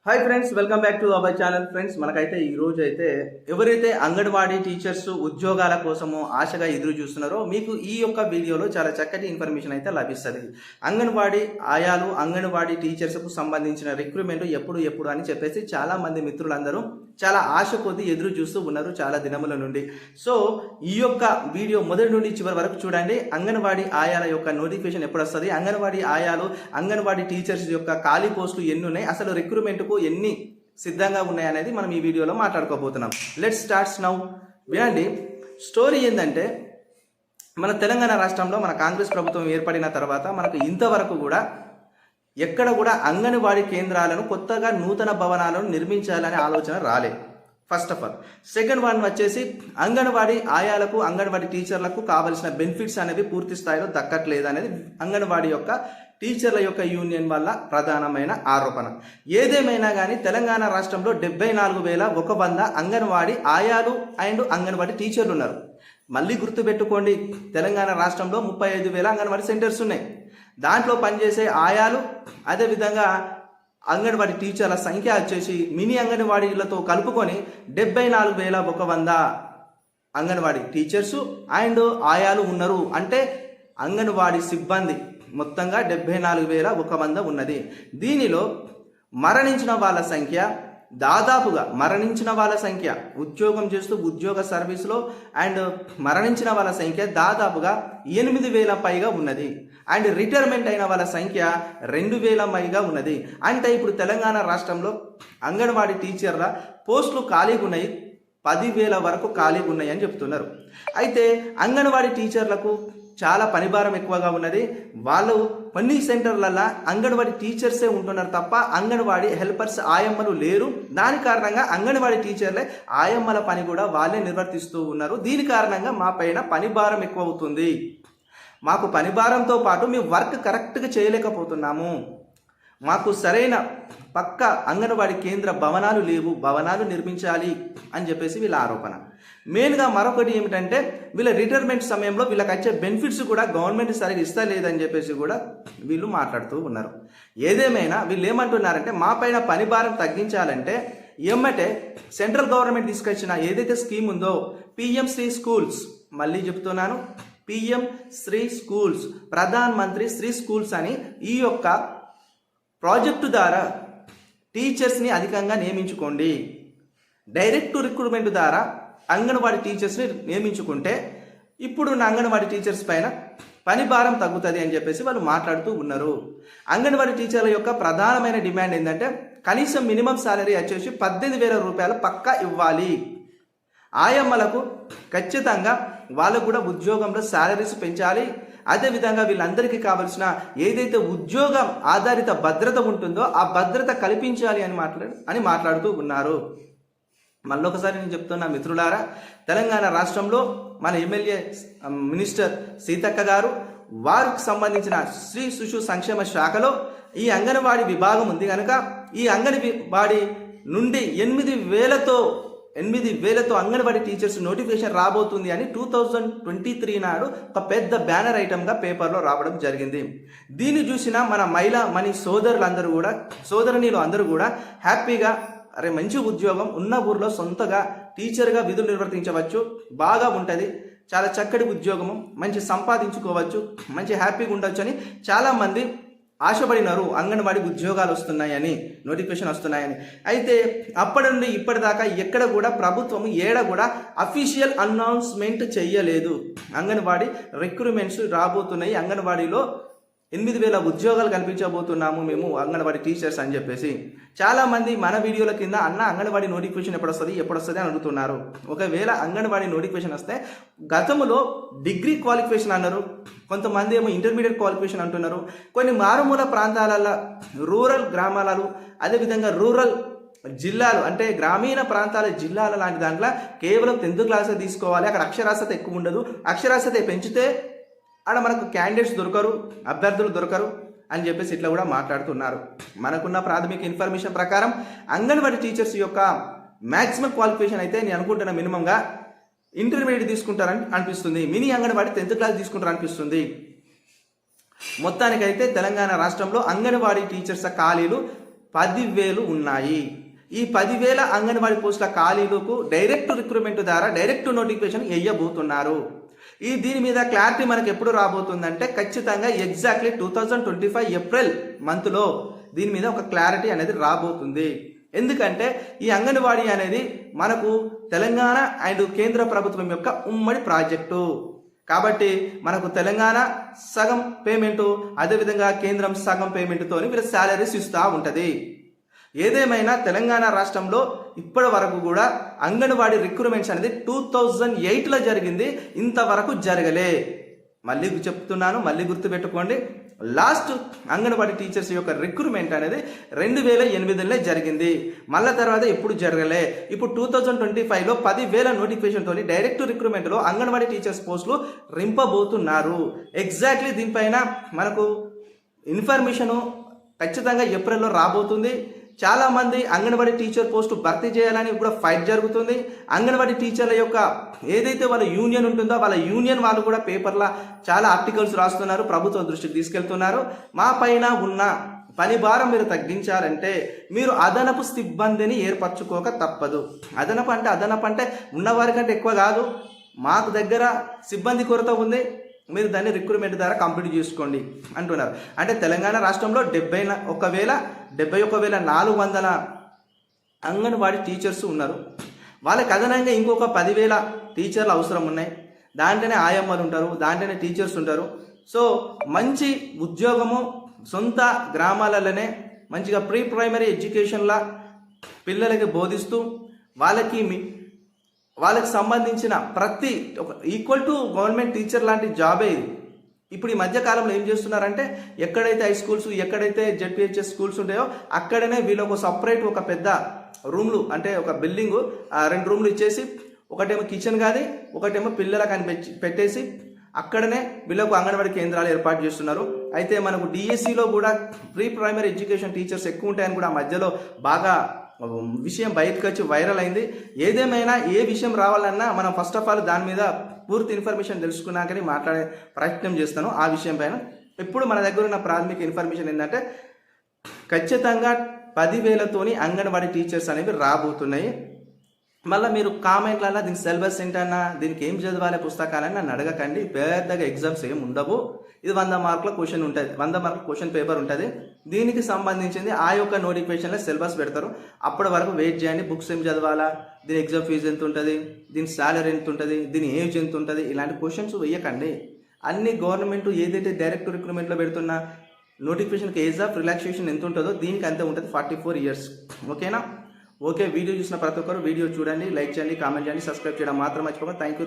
Hi friends, welcome back to our channel. Friends, మనకైతే ఈ రోజు అయితే ఎవరైతే అంగన్వాడీ టీచర్స్ ఉద్యోగాల కోసము ఆశగా ఎదురు చూస్తున్నారో మీకు ఈ యొక్క వీడియోలో చాలా చక్కటి ఇన్ఫర్మేషన్ అయితే లభిస్తుంది. అంగన్వాడీ ఆయాలు, అంగన్వాడీ టీచర్స్కు సంబంధించిన రిక్రూట్మెంట్ ఎప్పుడు అని చెప్పేసి చాలా మంది మిత్రులందరూ చాలా ఆశ కొద్ది ఎదురు చూస్తూ ఉన్నారు చాలా దినముల నుండి. సో ఈ యొక్క వీడియో మొదటి నుండి చివరి వరకు చూడండి. అంగన్వాడీ ఆయాల యొక్క నోటిఫికేషన్ ఎప్పుడు వస్తుంది, అంగన్వాడీ ఆయాలు, అంగన్వాడీ టీచర్స్ యొక్క ఖాళీ పోస్టులు ఎన్ని ఉన్నాయి, అసలు రిక్రూట్మెంట్కు ఎన్ని సిద్ధంగా ఉన్నాయనేది మనం ఈ వీడియోలో మాట్లాడుకోబోతున్నాం. Let's starts now. వినండి, స్టోరీ ఏంటంటే మన తెలంగాణ రాష్ట్రంలో మన కాంగ్రెస్ ప్రభుత్వం ఏర్పడిన తర్వాత మనకు ఇంతవరకు కూడా ఎక్కడ కూడా అంగన్వాడీ కేంద్రాలను కొత్తగా నూతన భవనాలను నిర్మించాలనే ఆలోచన రాలేదు. First of all. Second one వచ్చేసి అంగన్వాడీ ఆయాలకు, అంగన్వాడీ టీచర్లకు కావలసిన బెనిఫిట్స్ అనేవి పూర్తి స్థాయిలో దక్కట్లేదు అనేది అంగన్వాడీ యొక్క టీచర్ల యొక్క యూనియన్ వల్ల ప్రధానమైన ఆరోపణ. ఏదేమైనా కానీ తెలంగాణ రాష్ట్రంలో 74,100 అంగన్వాడీ ఆయాలు అండ్ అంగన్వాడీ టీచర్లు ఉన్నారు. మళ్ళీ గుర్తుపెట్టుకోండి, తెలంగాణ రాష్ట్రంలో 35,000 అంగన్వాడీ సెంటర్స్ ఉన్నాయి. దాంట్లో పనిచేసే ఆయాలు, అదేవిధంగా అంగన్వాడీ టీచర్ల సంఖ్య వచ్చేసి మినీ అంగన్వాడీలతో కలుపుకొని 74,100 అంగన్వాడీ టీచర్సు అండ్ ఆయాలు ఉన్నారు. అంటే అంగన్వాడీ సిబ్బంది మొత్తంగా 74,100 ఉన్నది. దీనిలో మరణించిన వాళ్ళ సంఖ్య దాదాపుగా ఉద్యోగం చేస్తూ ఉద్యోగ సర్వీస్లో అండ్ మరణించిన వాళ్ళ సంఖ్య దాదాపుగా 8,000 పైగా ఉన్నది. అండ్ రిటైర్మెంట్ అయిన వాళ్ళ సంఖ్య 2,000 పైగా ఉన్నది. అంటే ఇప్పుడు తెలంగాణ రాష్ట్రంలో అంగన్వాడీ టీచర్ల పోస్టులు ఖాళీగా ఉన్నాయి, 10,000 వరకు ఖాళీగా ఉన్నాయి అని చెప్తున్నారు. అయితే అంగన్వాడీ టీచర్లకు చాలా పనిభారం ఎక్కువగా ఉన్నది. వాళ్ళు కొన్ని సెంటర్లలో అంగన్వాడీ టీచర్సే ఉంటున్నారు తప్ప అంగన్వాడీ హెల్పర్స్ ఆయమ్మలు లేరు. దాని కారణంగా అంగన్వాడీ టీచర్లే ఆయమ్మల పని కూడా వాళ్ళే నిర్వర్తిస్తూ ఉన్నారు. దీని కారణంగా మా పైన పనిభారం ఎక్కువ అవుతుంది. మాకు పనిభారంతో పాటు మేము వర్క్ కరెక్ట్గా చేయలేకపోతున్నాము. మాకు సరైన పక్క అంగన్వాడీ కేంద్ర భవనాలు లేవు, భవనాలు నిర్మించాలి అని చెప్పేసి వీళ్ళ ఆరోపణ. మెయిన్గా మరొకటి ఏమిటంటే వీళ్ళ రిటైర్మెంట్ సమయంలో వీళ్ళకి వచ్చే బెనిఫిట్స్ కూడా గవర్నమెంట్ సరిగ్గా ఇస్తలేదని చెప్పేసి కూడా వీళ్ళు మాట్లాడుతూ ఉన్నారు. ఏదేమైనా వీళ్ళు ఏమంటున్నారంటే మా పైన పని భారం తగ్గించాలంటే ఏమంటే సెంట్రల్ గవర్నమెంట్ తీసుకొచ్చిన ఏదైతే స్కీమ్ ఉందో పిఎం శ్రీ స్కూల్స్, మళ్ళీ చెప్తున్నాను, PM Shri schools, Pradhan Mantri Shri schools అని ఈ యొక్క ప్రాజెక్టు ద్వారా టీచర్స్ని అధికంగా నియమించుకోండి. డైరెక్ట్ రిక్రూట్మెంట్ ద్వారా అంగన్వాడీ టీచర్స్ని నియమించుకుంటే ఇప్పుడున్న అంగన్వాడీ టీచర్స్ పైన పని భారం తగ్గుతుంది అని చెప్పేసి వాళ్ళు మాట్లాడుతూ ఉన్నారు. అంగన్వాడీ టీచర్ల యొక్క ప్రధానమైన డిమాండ్ ఏంటంటే కనీసం మినిమం శాలరీ వచ్చేసి 18,000 రూపాయలు పక్కా ఇవ్వాలి. ఆయమ్మలకు ఖచ్చితంగా వాళ్ళకు కూడా ఉద్యోగంలో శాలరీస్ పెంచాలి. అదేవిధంగా వీళ్ళందరికీ కావలసిన ఏదైతే ఉద్యోగం ఆధారిత భద్రత ఉంటుందో ఆ భద్రత కల్పించాలి అని మాట్లాడుతూ ఉన్నారు. మళ్ళొకసారి నేను చెప్తున్నా మిత్రులారా, తెలంగాణ రాష్ట్రంలో మన ఎమ్మెల్యే మినిస్టర్ సీతక్క గారు వారికి సంబంధించిన శ్రీ శిశు సంక్షేమ శాఖలో ఈ అంగన్వాడీ విభాగం ఉంది కనుక ఈ అంగన్వాడీ నుండి 8,000తో అంగన్వాడీ టీచర్స్ నోటిఫికేషన్ రాబోతుంది అని 2023 నాడు ఒక పెద్ద బ్యానర్ ఐటమ్గా పేపర్లో రావడం జరిగింది. దీన్ని చూసిన మన మహిళ సోదరులు అందరూ కూడా హ్యాపీగా అరే మంచి ఉద్యోగం ఉన్న ఊర్లో సొంతగా టీచర్గా విధులు నిర్వర్తించవచ్చు, బాగా ఉంటుంది, చాలా చక్కటి ఉద్యోగము, మంచి సంపాదించుకోవచ్చు, మంచి హ్యాపీగా ఉండొచ్చు అని చాలామంది ఆశపడినారు. అంగన్వాడీ ఉద్యోగాలు వస్తున్నాయని, నోటిఫికేషన్ వస్తున్నాయని. అయితే అప్పటి నుండి ఇప్పటిదాకా ఎక్కడ కూడా ప్రభుత్వం కూడా అఫీషియల్ అనౌన్స్మెంట్ చెయ్యలేదు. అంగన్వాడీ రిక్రూట్మెంట్స్ రాబోతున్నాయి, అంగన్వాడీలో 8,000 ఉద్యోగాలు కల్పించబోతున్నాము మేము అంగన్వాడీ టీచర్స్ అని చెప్పేసి చాలామంది మన వీడియోల కింద అన్న అంగన్వాడీ నోటిఫికేషన్ ఎప్పుడు వస్తుంది అని అడుగుతున్నారు. ఒకవేళ అంగన్వాడీ నోటిఫికేషన్ వస్తే గతంలో డిగ్రీ క్వాలిఫికేషన్ అన్నారు, కొంతమంది ఏమో ఇంటర్మీడియట్ క్వాలిఫికేషన్ అంటున్నారు. కొన్ని మారుమూల ప్రాంతాలలో రూరల్ గ్రామాలలో అదేవిధంగా రూరల్ జిల్లాలు అంటే గ్రామీణ ప్రాంతాల జిల్లాల లాంటి దాంట్లో కేవలం 10th క్లాసే తీసుకోవాలి, అక్కడ అక్షరాస్యత ఎక్కువ ఉండదు, అక్షరాస్యత పెంచితే ఆడ మనకు క్యాండిడేట్స్ దొరకరు, అభ్యర్థులు దొరకరు అని చెప్పేసి ఇట్లా కూడా మాట్లాడుతున్నారు. మనకున్న ప్రాథమిక ఇన్ఫర్మేషన్ ప్రకారం అంగన్వాడీ టీచర్స్ యొక్క మ్యాక్సిమం క్వాలిఫికేషన్ అయితే నేను అనుకుంటున్న మినిమంగా ఇంటర్మీడియట్ తీసుకుంటారని అనిపిస్తుంది, మినీ అంగన్వాడీ 10th క్లాస్ తీసుకుంటారు అనిపిస్తుంది. మొత్తానికైతే తెలంగాణ రాష్ట్రంలో అంగన్వాడీ టీచర్స్ ఖాళీలు 10,000 ఉన్నాయి. ఈ 10,000 అంగన్వాడీ పోస్టుల ఖాళీలకు డైరెక్ట్ రిక్రూట్మెంట్ ద్వారా డైరెక్ట్ నోటిఫికేషన్ వేయబోతున్నారు. దీని మీద క్లారిటీ మనకు ఎప్పుడు రాబోతుందంటే ఖచ్చితంగా ఎగ్జాక్ట్లీ 2025 ఏప్రిల్ మంత్లో దీని మీద ఒక క్లారిటీ అనేది రాబోతుంది. ఎందుకంటే ఈ అంగన్వాడీ అనేది మనకు తెలంగాణ అండ్ కేంద్ర ప్రభుత్వం యొక్క ఉమ్మడి ప్రాజెక్టు కాబట్టి మనకు తెలంగాణ సగం పేమెంటు, అదేవిధంగా కేంద్రం సగం పేమెంట్తో వీళ్ళ శాలరీస్ ఇస్తూ ఉంటుంది. ఏదేమైనా తెలంగాణ రాష్ట్రంలో ఇప్పటి వరకు కూడా అంగన్వాడీ రిక్రూట్మెంట్స్ అనేది 2008లో జరిగింది, ఇంతవరకు జరగలే. మళ్ళీ చెప్తున్నాను, మళ్ళీ గుర్తుపెట్టుకోండి, లాస్ట్ అంగన్వాడీ టీచర్స్ యొక్క రిక్రూట్మెంట్ అనేది 2008లో జరిగింది. మళ్ళా తర్వాత ఎప్పుడు జరగలే. ఇప్పుడు 2025లో 10,000 నోటిఫికేషన్తో డైరెక్ట్ రిక్రూట్మెంట్లో అంగన్వాడీ టీచర్స్ పోస్టులు రింపబోతున్నారు. ఎగ్జాక్ట్లీ దీనిపైన మనకు ఇన్ఫర్మేషను ఖచ్చితంగా ఏప్రిల్లో రాబోతుంది. చాలామంది అంగన్వాడీ టీచర్ పోస్టు భర్తీ చేయాలని కూడా ఫైట్ జరుగుతుంది. అంగన్వాడీ టీచర్ల యొక్క ఏదైతే వాళ్ళ యూనియన్ ఉంటుందో వాళ్ళ యూనియన్ వాళ్ళు కూడా పేపర్లో చాలా ఆర్టికల్స్ రాస్తున్నారు, ప్రభుత్వం దృష్టికి తీసుకెళ్తున్నారు. మా పైన ఉన్న పని భారం మీరు తగ్గించాలంటే మీరు అదనపు సిబ్బందిని ఏర్పరచుకోక తప్పదు. అదనపు అంటే ఉన్నవారికంటే ఎక్కువ కాదు, మాకు దగ్గర సిబ్బంది కొరత ఉంది, మీరు దాన్ని రిక్రూట్మెంట్ ద్వారా కంప్లీట్ చేసుకోండి అంటున్నారు. అంటే తెలంగాణ రాష్ట్రంలో 71,400 అంగన్వాడీ టీచర్స్ ఉన్నారు. వాళ్ళకి అదనంగా ఇంకొక 10,000 టీచర్లు అవసరం ఉన్నాయి. దాంట్లోనే ఆయమ్మలు ఉంటారు, దాంట్లోనే టీచర్స్ ఉంటారు. సో మంచి ఉద్యోగము సొంత గ్రామాలలోనే మంచిగా ప్రీ ప్రైమరీ ఎడ్యుకేషన్లా పిల్లలకి బోధిస్తూ వాళ్ళకి సంబంధించిన ప్రతి ఈక్వల్ టు గవర్నమెంట్ టీచర్ లాంటి జాబే ఇది. ఇప్పుడు ఈ మధ్యకాలంలో ఏం చేస్తున్నారంటే ఎక్కడైతే హై స్కూల్స్, ఎక్కడైతే జెడ్పిహెచ్ఎస్ స్కూల్స్ ఉంటాయో అక్కడనే వీళ్ళకు సపరేట్ ఒక పెద్ద రూమ్లు, అంటే ఒక బిల్డింగు 2 రూమ్లు ఇచ్చేసి ఒకటేమో కిచెన్ కాదు, ఒకటేమో పిల్లలకు అని పెట్టేసి అక్కడనే వీళ్ళకు అంగన్వాడీ కేంద్రాలు ఏర్పాటు చేస్తున్నారు. అయితే మనకు డిఎస్సిలో కూడా ప్రీ ప్రైమరీ ఎడ్యుకేషన్ టీచర్స్ ఎక్కువ ఉంటాయని కూడా మధ్యలో బాగా విషయం బయటకు వచ్చి వైరల్ అయింది. ఏదేమైనా ఏ విషయం రావాలన్నా మనం ఫస్ట్ ఆఫ్ ఆల్ దాని మీద పూర్తి ఇన్ఫర్మేషన్ తెలుసుకున్నాకని మాట్లాడే ప్రయత్నం చేస్తాను. ఆ విషయం పైన ఇప్పుడు మన దగ్గర ఉన్న ప్రాథమిక ఇన్ఫర్మేషన్ ఏంటంటే ఖచ్చితంగా 10,000తోని అంగన్వాడీ టీచర్స్ అనేవి రాబోతున్నాయి. మళ్ళీ మీరు కామెంట్లలో దీనికి సిలబస్ ఏంటన్నా, దీనికి ఏం చదవాలి పుస్తకాలని నన్ను అడగకండి. పెద్దగా ఎగ్జామ్స్ ఏమి ఉండవు. ఇది 100 మార్కుల క్వశ్చన్ ఉంటుంది, 100 మార్కుల క్వశ్చన్ పేపర్ ఉంటుంది. దీనికి సంబంధించింది ఆ యొక్క నోటిఫికేషన్లో సిలబస్ పెడతారు. అప్పటి వరకు వెయిట్ చేయండి. బుక్స్ ఏం చదవాలా, దీని ఎగ్జామ్ ఫీజు ఎంత ఉంటుంది, దీని శాలరీ ఎంత ఉంటుంది, దీని ఏజ్ ఎంత ఉంటుంది, ఇలాంటి క్వశ్చన్స్ వేయకండి. అన్ని గవర్నమెంట్ ఏదైతే డైరెక్ట్ రిక్రూట్మెంట్లో పెడుతున్న నోటిఫికేషన్కి ఏజ్ ఆఫ్ రిలాక్సేషన్ ఎంత ఉంటుందో దీనికి అంతే ఉంటుంది, 44 ఇయర్స్. ఓకేనా? ఓకే, వీడియో చూసిన ప్రతి ఒక్కరు వీడియో చూడండి, లైక్ చేయండి, కామెంట్ చేయండి, సబ్స్క్రైబ్ చేయడం మాత్రం మర్చిపోకండి. Thank you.